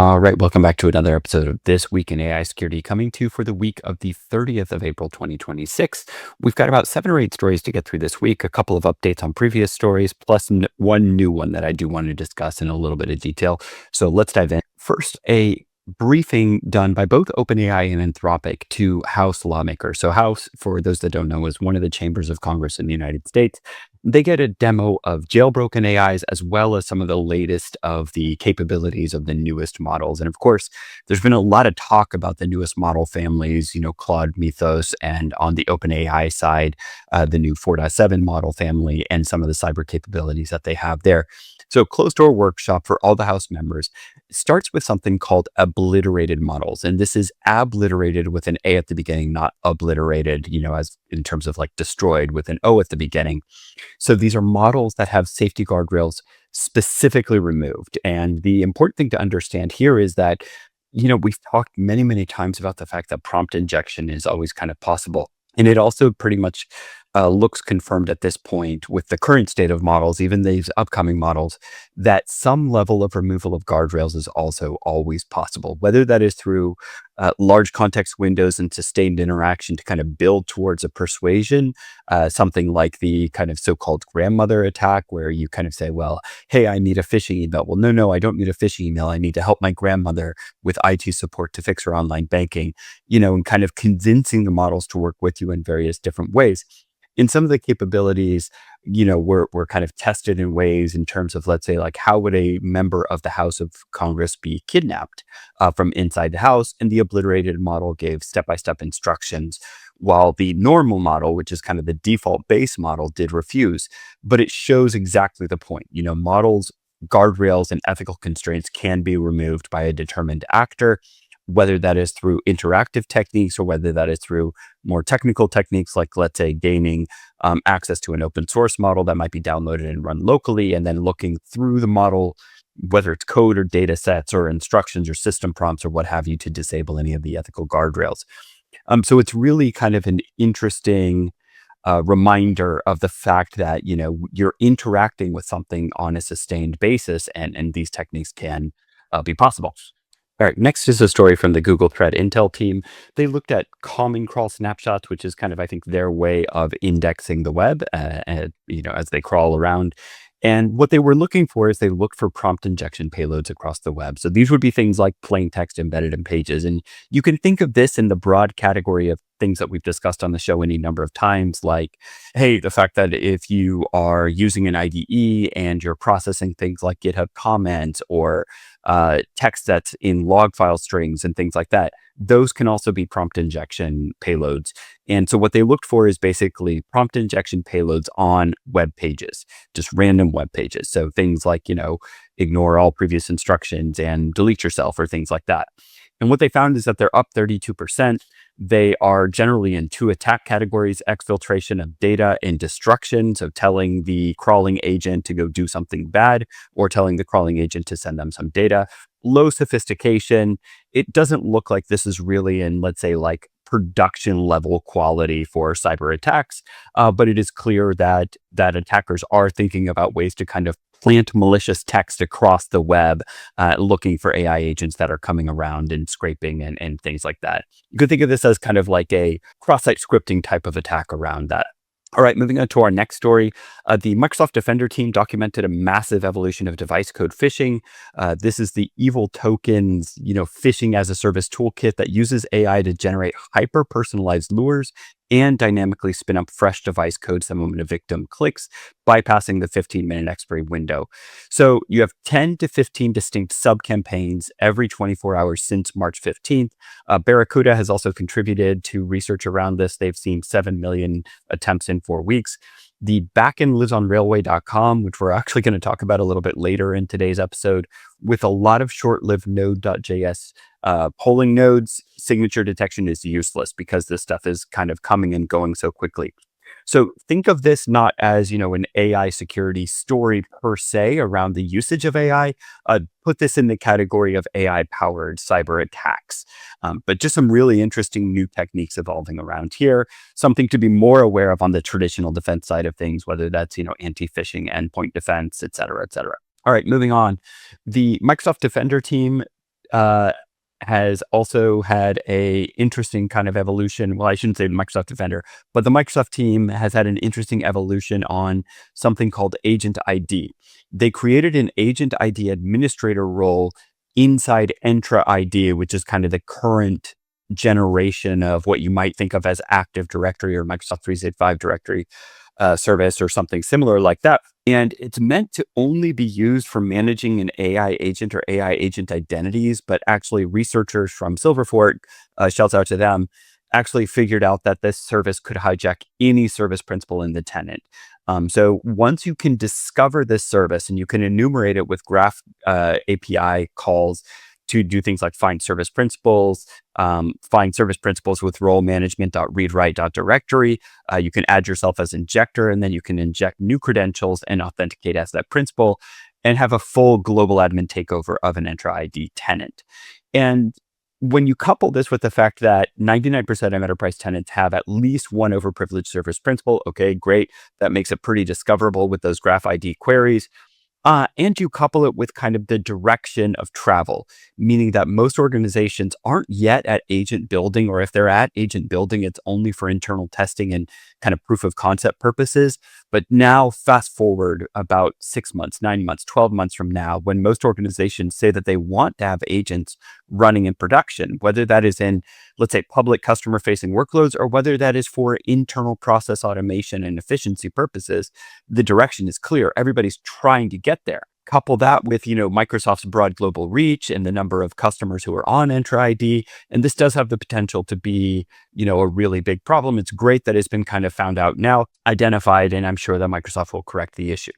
All right, welcome back to another episode of This Week in AI Security, coming to you for the week of the 30th of April, 2026. We've got about 7 or 8 stories to get through this week, a couple of updates on previous stories, plus one new one that I do want to discuss in a little bit of detail. So let's dive in. First, a briefing done by both OpenAI and Anthropic to House lawmakers. So House, for those that don't know, is one of the chambers of Congress in the United States. They get a demo of jailbroken AIs as well as some of the latest of the capabilities of the newest models. And of course, there's been a lot of talk about the newest model families, Claude Mythos, and on the OpenAI side, the new 4.7 model family and some of the cyber capabilities that they have there. So closed door workshop for all the House members starts with something called Abliterated Models. And this is abliterated with an A at the beginning, not obliterated, as in terms of like destroyed with an O at the beginning. So these are models that have safety guardrails specifically removed. And the important thing to understand here is that, we've talked many, many times about the fact that prompt injection is always kind of possible. And it also pretty much looks confirmed at this point with the current state of models, even these upcoming models, that some level of removal of guardrails is also always possible, whether that is through large context windows and sustained interaction to kind of build towards a persuasion, something like the kind of so-called grandmother attack, where you kind of say, well, hey, I need a phishing email. Well, no, I don't need a phishing email. I need to help my grandmother with IT support to fix her online banking, and kind of convincing the models to work with you in various different ways. In some of the capabilities, were kind of tested in ways in terms of, let's say, like how would a member of the House of Congress be kidnapped from inside the House? And the obliterated model gave step-by-step instructions, while the normal model, which is kind of the default base model, did refuse. But it shows exactly the point. Models, guardrails, and ethical constraints can be removed by a determined actor, whether that is through interactive techniques or whether that is through more technical techniques, like, let's say, gaining access to an open source model that might be downloaded and run locally, and then looking through the model, whether it's code or data sets or instructions or system prompts or what have you, to disable any of the ethical guardrails. So it's really kind of an interesting reminder of the fact that, you're interacting with something on a sustained basis, and these techniques can be possible. All right, next is a story from the Google Thread Intel team. They looked at common crawl snapshots, which is kind of, I think, their way of indexing the web, as they crawl around. And what they were looking for is they looked for prompt injection payloads across the web. So these would be things like plain text embedded in pages. And you can think of this in the broad category of things that we've discussed on the show any number of times, like, hey, the fact that if you are using an IDE and you're processing things like GitHub comments or text that's in log file strings and things like that, those can also be prompt injection payloads. And so what they looked for is basically prompt injection payloads on web pages, just random web pages. So things like, ignore all previous instructions and delete yourself or things like that. And what they found is that they're up 32%. They are generally in two attack categories: exfiltration of data and destruction. So telling the crawling agent to go do something bad or telling the crawling agent to send them some data. Low sophistication. It doesn't look like this is really in, let's say, like production level quality for cyber attacks. But it is clear that attackers are thinking about ways to kind of plant malicious text across the web, looking for AI agents that are coming around and scraping and things like that. You could think of this as kind of like a cross-site scripting type of attack around that. All right, moving on to our next story. The Microsoft Defender team documented a massive evolution of device code phishing. This is the evil tokens, phishing as a service toolkit that uses AI to generate hyper-personalized lures and dynamically spin up fresh device codes the moment a victim clicks, bypassing the 15-minute expiry window. So you have 10 to 15 distinct sub-campaigns every 24 hours since March 15th. Barracuda has also contributed to research around this. They've seen 7 million attempts in 4 weeks. The backend lives on railway.com, which we're actually going to talk about a little bit later in today's episode, with a lot of short-lived Node.js polling nodes. Signature detection is useless because this stuff is kind of coming and going so quickly. So think of this not as, an AI security story per se around the usage of AI. Put this in the category of AI-powered cyber attacks. But just some really interesting new techniques evolving around here. Something to be more aware of on the traditional defense side of things, whether that's, anti-phishing, endpoint defense, et cetera, et cetera. All right, moving on. The Microsoft Defender team uh, has also had a interesting kind of evolution. Well, I shouldn't say Microsoft Defender, but the Microsoft team has had an interesting evolution on something called Agent ID. They created an Agent ID administrator role inside Entra ID, which is kind of the current generation of what you might think of as Active Directory or Microsoft 365 directory service or something similar like that. And it's meant to only be used for managing an AI agent or AI agent identities. But actually, researchers from Silverfort, shouts out to them, actually figured out that this service could hijack any service principal in the tenant. So once you can discover this service and you can enumerate it with Graph API calls to do things like find service principals, find service principals with role management.readwrite.directory. You can add yourself as injector, and then you can inject new credentials and authenticate as that principal and have a full global admin takeover of an Entra ID tenant. And when you couple this with the fact that 99% of enterprise tenants have at least one overprivileged service principal, okay, great. That makes it pretty discoverable with those Graph ID queries. And you couple it with kind of the direction of travel, meaning that most organizations aren't yet at agent building, or if they're at agent building, it's only for internal testing and kind of proof of concept purposes. But now, fast forward about 6 months, 9 months, 12 months from now, when most organizations say that they want to have agents running in production, whether that is in, let's say, public customer facing workloads, or whether that is for internal process automation and efficiency purposes, the direction is clear. Everybody's trying to get there. Couple that with, Microsoft's broad global reach and the number of customers who are on Entra ID. And this does have the potential to be, a really big problem. It's great that it's been kind of found out now, identified, and I'm sure that Microsoft will correct the issue.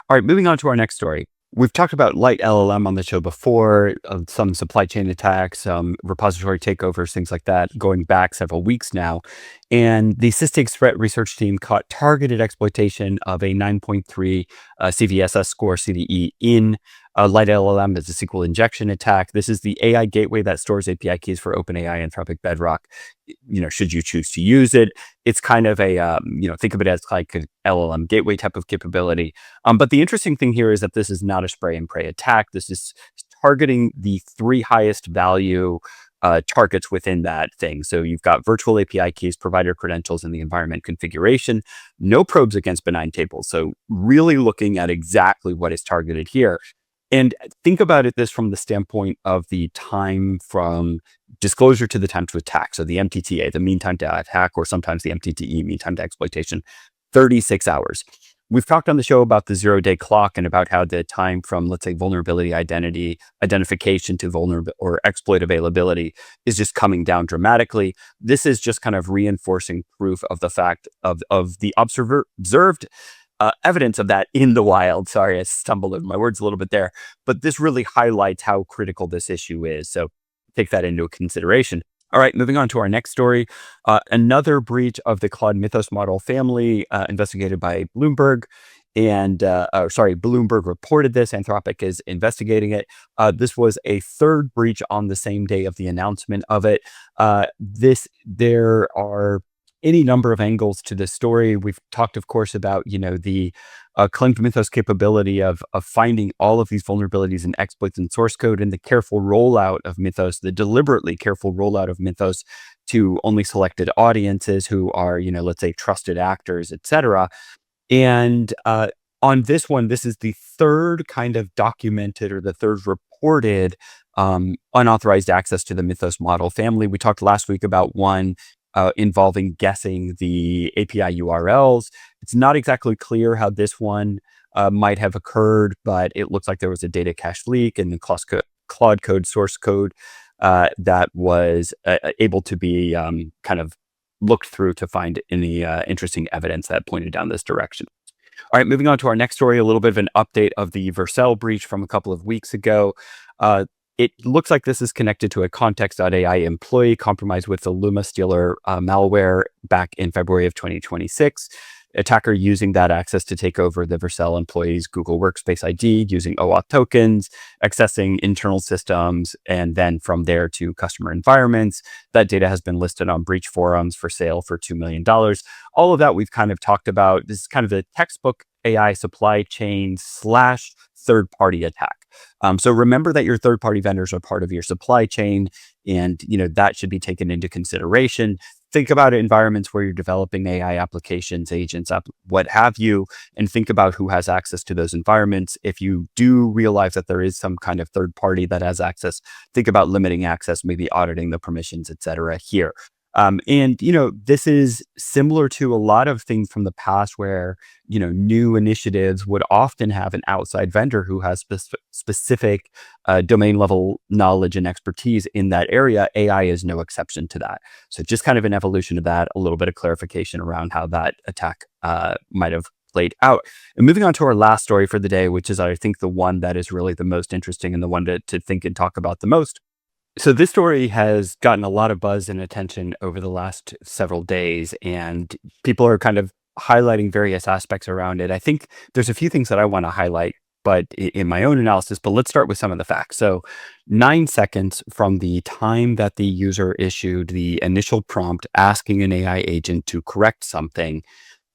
All right, moving on to our next story. We've talked about light LLM on the show before, some supply chain attacks, repository takeovers, things like that, going back several weeks now. And the Systems Threat Research Team caught targeted exploitation of a 9.3 CVSS score CDE in light LLM as a SQL injection attack. This is the AI gateway that stores API keys for OpenAI, Anthropic, Bedrock. Should you choose to use it, it's kind of a, think of it as like an LLM gateway type of capability. But the interesting thing here is that this is not a spray and pray attack. This is targeting the three highest value targets within that thing. So you've got virtual API keys, provider credentials, and the environment configuration. No probes against benign tables. So really looking at exactly what is targeted here. And think about this from the standpoint of the time from disclosure to the time to attack. So the MTTA, the mean time to attack, or sometimes the MTTE, mean time to exploitation, 36 hours. We've talked on the show about the 0-day clock and about how the time from, let's say, vulnerability identification to vulnerable or exploit availability is just coming down dramatically. This is just kind of reinforcing proof of the fact of the observed evidence of that in the wild. Sorry, I stumbled over my words a little bit there, but this really highlights how critical this issue is. So take that into consideration. All right, moving on to our next story. Another breach of the Claude Mythos model family investigated by Bloomberg. And Bloomberg reported this. Anthropic is investigating it. This was a third breach on the same day of the announcement of it. There are any number of angles to this story. We've talked, of course, about, the claimed Mythos capability of finding all of these vulnerabilities and exploits in source code, and the careful rollout of Mythos, the deliberately careful rollout of Mythos to only selected audiences who are, let's say, trusted actors, etc. And on this one, this is the third kind of documented, or the third reported unauthorized access to the Mythos model family. We talked last week about one involving guessing the API URLs. It's not exactly clear how this one might have occurred, but it looks like there was a data cache leak in the Claude Code source code that was able to be kind of looked through to find any interesting evidence that pointed down this direction. All right, moving on to our next story, a little bit of an update of the Vercel breach from a couple of weeks ago. It looks like this is connected to a Context.ai employee compromised with the Luma Stealer malware back in February of 2026. Attacker using that access to take over the Vercel employee's Google Workspace ID using OAuth tokens, accessing internal systems, and then from there to customer environments. That data has been listed on breach forums for sale for $2 million. All of that we've kind of talked about. This is kind of the textbook AI supply chain / third-party attack. So remember that your third-party vendors are part of your supply chain, and that should be taken into consideration. Think about environments where you're developing AI applications, agents, what have you, and think about who has access to those environments. If you do realize that there is some kind of third party that has access, think about limiting access, maybe auditing the permissions, et cetera, here. And this is similar to a lot of things from the past where, new initiatives would often have an outside vendor who has specific domain level knowledge and expertise in that area. AI is no exception to that. So just kind of an evolution of that, a little bit of clarification around how that attack might have played out. And moving on to our last story for the day, which is, I think, the one that is really the most interesting and the one to think and talk about the most. So this story has gotten a lot of buzz and attention over the last several days, and people are kind of highlighting various aspects around it. I think there's a few things that I want to highlight, but in my own analysis, but let's start with some of the facts. So 9 seconds from the time that the user issued the initial prompt asking an AI agent to correct something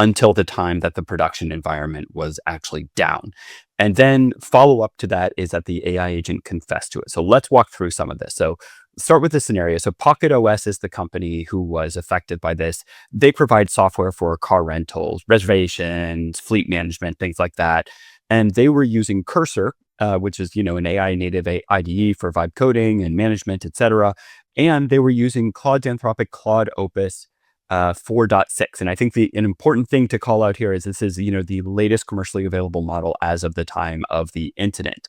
until the time that the production environment was actually down. And then follow up to that is that the AI agent confessed to it. So let's walk through some of this. So start with the scenario. So PocketOS is the company who was affected by this. They provide software for car rentals, reservations, fleet management, things like that. And they were using Cursor, which is, an AI native IDE for vibe coding and management, et cetera. And they were using Claude's Anthropic Claude Opus 4.6. And I think an important thing to call out here is this is, the latest commercially available model as of the time of the incident.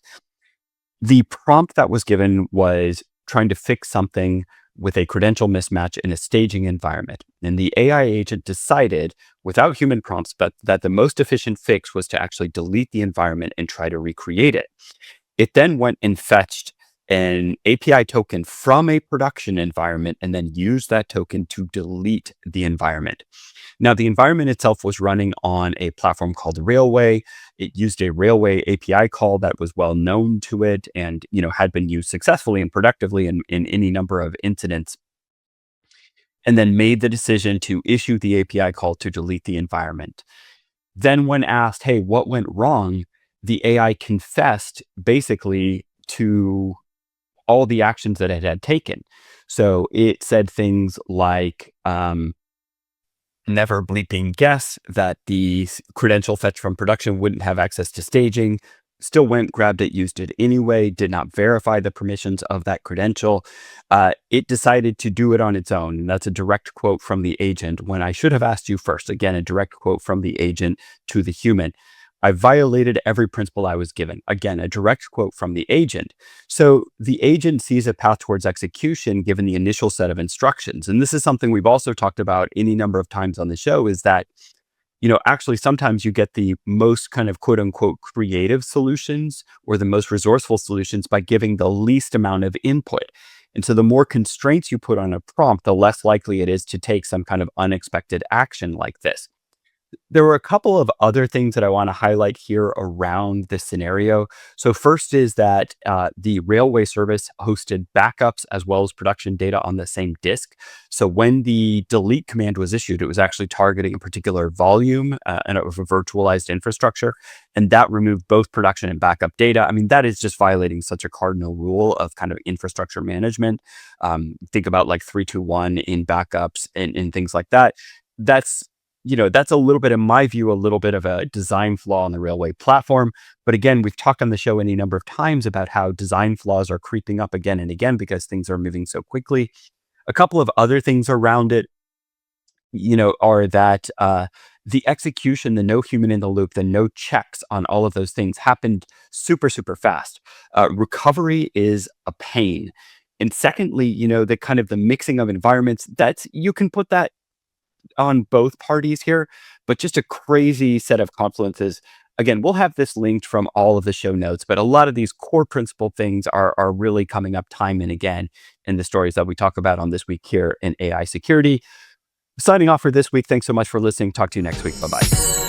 The prompt that was given was trying to fix something with a credential mismatch in a staging environment. And the AI agent decided, without human prompts, but that the most efficient fix was to actually delete the environment and try to recreate it. It then went and fetched an API token from a production environment and then used that token to delete the environment. Now, the environment itself was running on a platform called Railway. It used a Railway API call that was well known to it and, had been used successfully and productively in any number of incidents, and then made the decision to issue the API call to delete the environment. Then when asked, hey, what went wrong? The AI confessed basically to all the actions that it had taken. So it said things like, never bleeping guess that the credential fetch from production wouldn't have access to staging, still went, grabbed it, used it anyway, did not verify the permissions of that credential. It decided to do it on its own. And that's a direct quote from the agent when I should have asked you first. Again, a direct quote from the agent to the human. I violated every principle I was given. Again, a direct quote from the agent. So the agent sees a path towards execution given the initial set of instructions. And this is something we've also talked about any number of times on the show, is that, actually sometimes you get the most kind of quote unquote creative solutions or the most resourceful solutions by giving the least amount of input. And so the more constraints you put on a prompt, the less likely it is to take some kind of unexpected action like this. There were a couple of other things that I want to highlight here around this scenario. So first is that the Railway service hosted backups as well as production data on the same disk. So when the delete command was issued, it was actually targeting a particular volume and of a virtualized infrastructure. And that removed both production and backup data. I mean, that is just violating such a cardinal rule of kind of infrastructure management. Think about like 3-2-1 in backups and things like that. That's a little bit, in my view, a little bit of a design flaw on the Railway platform. But again, we've talked on the show any number of times about how design flaws are creeping up again and again because things are moving so quickly. A couple of other things around it, are that the execution, the no human in the loop, the no checks on all of those things happened super, super fast. Recovery is a pain. And secondly, the kind of the mixing of environments, you can put that on both parties here, but just a crazy set of confluences. Again, we'll have this linked from all of the show notes, but a lot of these core principle things are really coming up time and again in the stories that we talk about on this week here in AI security. Signing off for this week. Thanks so much for listening. Talk to you next week. Bye-bye.